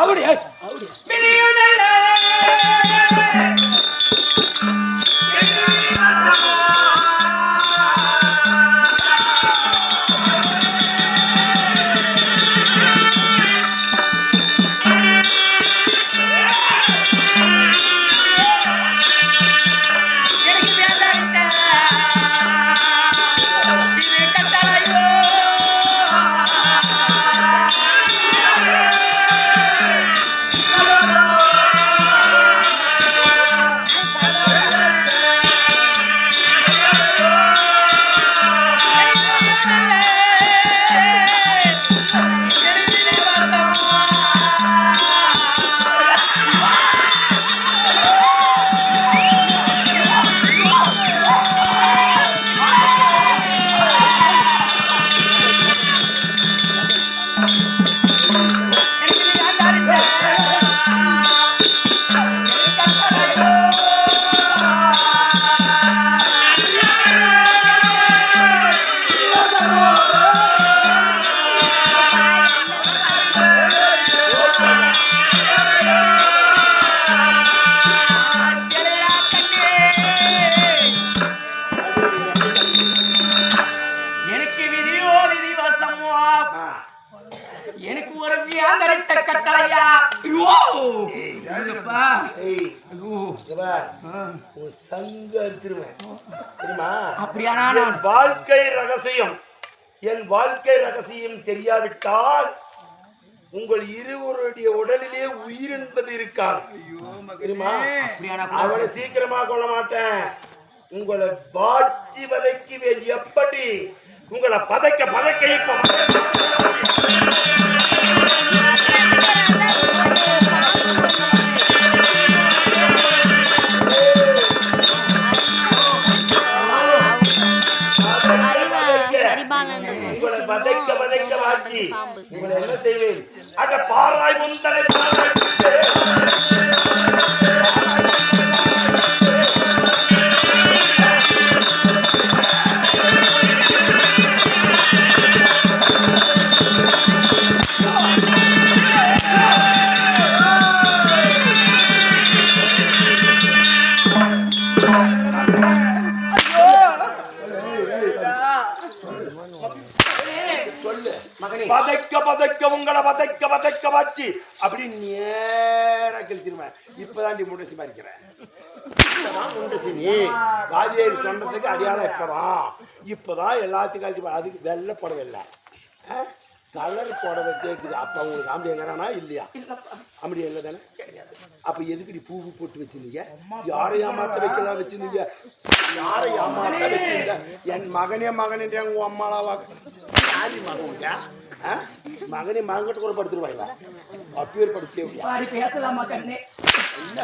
அப்படியே என் வாழ்க்கை ரகசியம் தெரியாவிட்டால் உங்கள் இருவருடைய உடலிலே உயிர் என்பது இருக்காது. அவளை சீக்கிரமா கொள்ள மாட்டேன். உங்களை பாட்சி வதைக்குவேன். எப்படி உங்களை பதைக்க பதைக்க உங்களை பதைக்க பதைக்க மாற்றி உங்களை என்ன செய்வேன்? அட பாராய் முந்தனை பதைக்க பதைக்க உங்களை பதைக்க பதைக்க வச்சு அப்படி நேரா கழிச்சிருவேன். இப்பதாண்டி முண்டசி மாறிக்கிறேன். வாதியாரி சொன்னதுக்கு அடியாளம் இப்பதான் எல்லாத்துக்கும் கழிச்சு. அதுக்கு வெள்ளை புடவை இல்லை, கலர் புடவை கேட்குது. அப்ப உங்களுக்கு ஆம்பளை எங்கிறானா இல்லையா? அப்படி இல்லை தானே? அப்ப எதுக்கு பூ போட்டு வச்சிருந்தீங்க? யாரை ஏமாத்த வைக்கலாம் வச்சிருந்தீங்க? யாரை ஏமாத்த வச்சிருந்த? என் மகனே மகனே உங்க அம்மாளாவா யாரி மகனுங்க? மகனே மகன்கிட்ட கூட படுத்துருவாங்க. அப்பேர் படுத்தே என்ன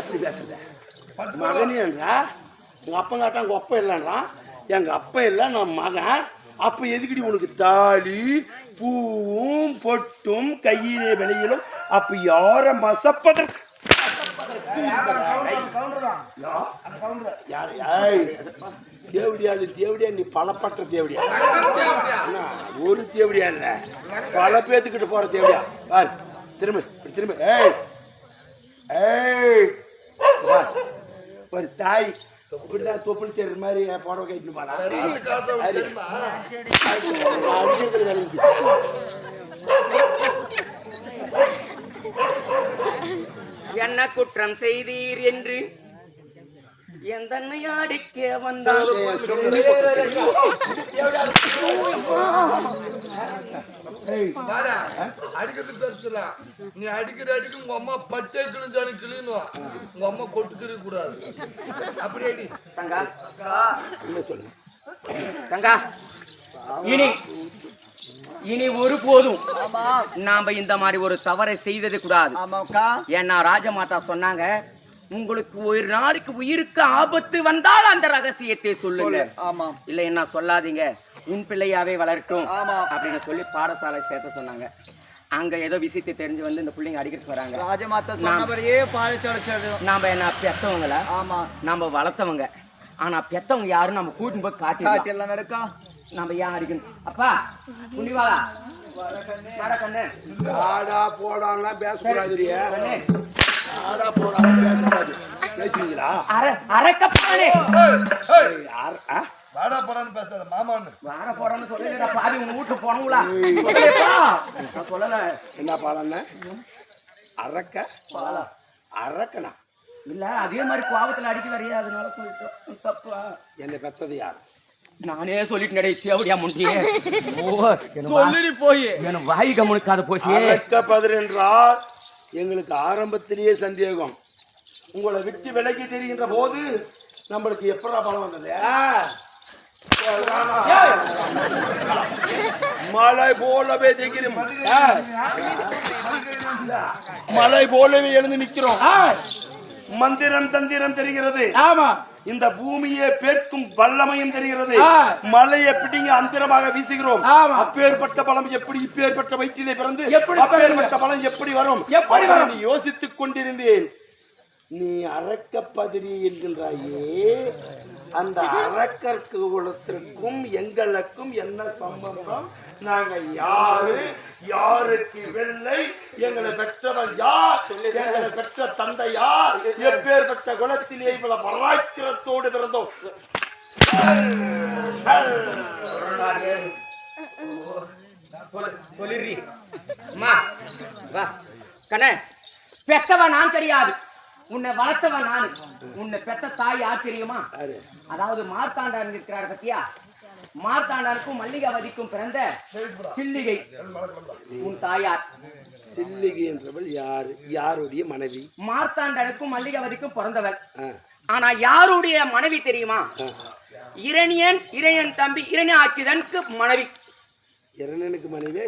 அப்படி பேசுற? மகனேங்க உங்க அப்பா காட்டா உங்க அப்பா இல்லைன்னா எங்க அப்பா இல்லை, நான் மகன். அப்ப எதுக்கடி உனக்கு தாலி பூவும் பொட்டும் கையிலே வெளியிலும்? அப்ப யார மசப்பதற்கு தேவடியாது. தேவடியா நீ பலப்பட்ட தேவடியா? ஒரு தேவடியா இல்ல, பல பேத்துக்கிட்டு போற தேவடியா. பாரு திரும்ப திரும்ப. ஒரு தாய் இப்படிதான் தொப்புள் தேடுற மாதிரி புடவை கட்டிட்டு போனா என்ன குற்றம் செய்தீர் என்று எந்தன்னை அடிக்க வந்தால் அடிக்கிறது பெருசுல. நீ அடிக்கிற அடிக்க உங்க அம்மா பச்சை கிழிஞ்சாலும் கிழியணும், உங்க அம்மா கொட்டுக்கிற கூடாது. அப்படி அடி தங்கா. சொல்லு தங்கா. இனி ஒருபோதும் நாம இந்த மாதிரி ஒரு தவறை செய்தது கூடாது. ஏன்னா ராஜமாதா சொன்னாங்க, உங்களுக்கு ஒரு நாளைக்கு உயிருக்கு ஆபத்து வந்தால் அந்த ரகசியத்தை சொல்லுங்க, இல்ல என்ன சொல்லாதீங்க, உன் பிள்ளையாவே வளரட்டும் அப்படின்னு சொல்லி பாடசாலை சேர்த்த சொன்னாங்க. அங்க ஏதோ விஷயத்தை தெரிஞ்சு வந்து இந்த பிள்ளைங்க அடிக்கிறதுக்கு வராங்க. ராஜமாதா சொன்னபடியே நாம என்ன பெத்தவங்கள, நாம வளர்த்தவங்க. ஆனா பெத்தவங்க யாரும் நம்ம கூட்டின்னு போய் காட்டி எல்லாம் நடக்கும். நம்ம ஏன் அடிக்கணும்? அப்பா புண்ணிவாளா வாடா கண்ணு. ஆடா போடான்னா பேசக்கூடாதுரியா கண்ணு. ஆடா போடான்னு பேசக்கூடாது பேசுவீங்களா அரக்கப்பானே. வாடா போறான்னு பேசாத மாமான்னு. வாட போறேன்னு சொல்லலடா பாவி உன் வீட்டுக்கு போனவுளா. சொல்லலைப்பா. நான் சொல்லல. என்ன பாலண்ண அரக்க பாலா. அரக்கனா இல்ல அதே மாதிரி கோவத்துல அடிக்க வரையா அதனால சொல்லிட்டோம். தப்பா? என்னை பெத்தது யார்? நானே சொல்லிட்டு நடை சேவடியா முண்டியே. ஓ சொல்லிடி போய் என்ன வாய் கம்முனுக்காத போச்சு. அரக்க பதிர் என்றால் எங்களுக்கு ஆரம்பத்திலேயே சந்தேகம். உங்களை விட்டு விலகி தெரிகின்ற போது நம்மளுக்கு எப்படா பலம் வந்தது? மழை போலவே தெரிகிறோம், மழை போலவே எழுந்து நிற்கிறோம். மந்திரம் தந்திரம் தெரிகிறது. ஆமா. இந்த பூமியை பேர்க்கும் வல்லமையும் தெரிகிறது. மலையை பிடிங்க அந்திரமாக வீசுகிறோம். அப்பேற்பட்ட பலம் எப்படி இப்பேற்பட்ட வயிற்றிலே பிறந்து அப்பேற்பட்ட பலம் எப்படி வரும்? எப்படி வரும்? யோசித்துக் கொண்டிருந்தேன். நீ அரக்க பதிரி என்கின்றாயே, அந்த அரக்கற்கு குலத்திற்கும் எங்களுக்கும் என்ன சம்பந்தம்? நாங்க யாரு? யாருக்கு வெள்ளை? எங்களை பெற்றவன் யார்? எங்களை பெற்ற தந்தை யார்? எப்பேற்பட்ட குலத்திலே இவ்வளவு பராக்கிரத்தோடு பிறந்தோம். சொல்லிடுறீ அம்மா. வா கண்ணே. பெத்தவன் நான் கிடையாது, உன்னை வளர்த்தவன் நான். உன்னை பெத்த தாய் யார் தெரியுமா? அதாவது மார்த்தாண்டான் இருக்கிறார் பத்தியா? மார்த்தாண்டானுக்கும் மல்லிகாவதிக்கும் பிறந்த சில்லிகை உன் தாயார். சில்லிகை என்றவள் யாரு? யாருடைய மனைவி? மார்த்தாண்டனுக்கும் மல்லிகாவதிக்கும் பிறந்தவள். ஆனா யாருடைய மனைவி தெரியுமா? இரணியன் தம்பி இரணியாக்கிதனுக்கு மனைவி. இரணியனுக்கு மனைவி?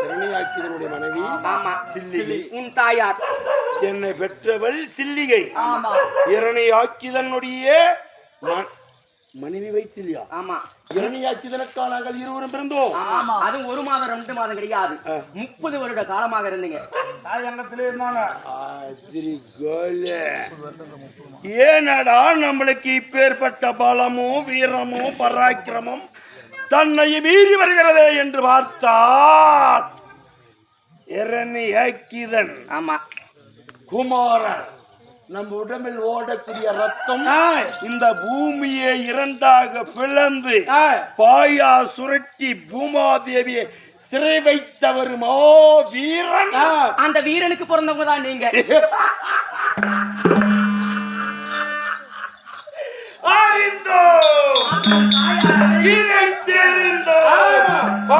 இரணியாக்கிதனுடைய மனைவி. ஆமா, சில்லிகை உன் தாயார். என்னை பெற்றவள் சில்லிகை. இரணியாக்கிதனுடைய மனைவி வைத்தில்லையா? ஆமா. இரணியாக்கிதனுக்கா நாங்கள் இருவரும் பிறந்தோம். அது 1 மாதம் 2 மாதம் கிடையாது, 30 வருட காலமாக இருந்தீங்க. ஏனடா நம்மளுக்கு இப்பேற்பட்ட பலமும் வீரமும் பராக்கிரமும் தன்னை மீறி வருகிறதே என்று பார்த்தால் இரணியாக்கிதன் ஆமா குமாரன் நம்ம உடம்பில் ஓடக்கூடிய ரத்தம் இந்த பூமியை 2ஆக பிளந்து பாயா சுரட்டி பூமாதேவியை சிறை வைத்தவருமோ வீரன். அந்த வீரனுக்கு பிறந்தவங்க தான் நீங்க.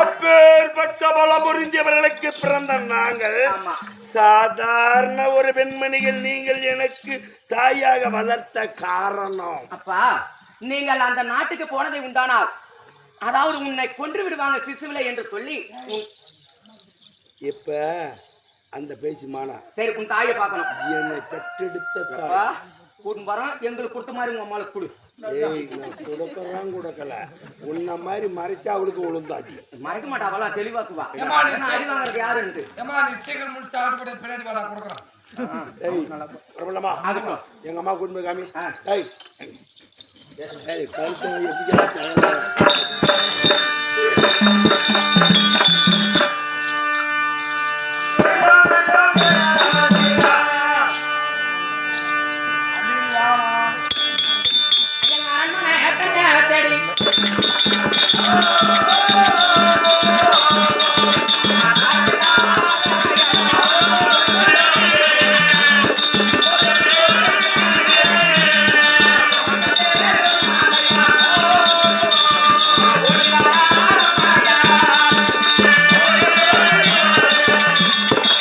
அப்பேற்பட்ட பலம் புரிந்தவர்களுக்கு பிறந்த நாங்கள் சாதாரண ஒரு பெண்மணிகள். நீங்கள் எனக்கு தாயாக வளர்த்த காரணம். அப்பா, நீங்கள் அந்த நாட்டுக்கு போனதை உண்டானால், அதாவது உன்னை கொன்று விடுவாங்க சிசுவிலை என்று சொல்லி. இப்ப அந்த பேசிமானா சரி, உன் தாயை பார்க்கணும். என்னை பெற்றெடுத்த கூட்டு வரோம், எங்களுக்கு கொடுத்த மாதிரி உங்க அம்மாளுக்கு கொடு. கொடுக்கல உன்ன மாதிரி மறைச்சா அவளுக்கு விழுந்தாடி. மறைக்க மாட்டா, அவளா தெளிவாக்குவா. அடி வாங்குறது யாருன்னு சீக்கிரம் முடிச்சு பின்னாடி வேலை கொடுக்குறோம். பிரபலமா எங்க அம்மா குடும்ப காமி. கழுத்து எப்படி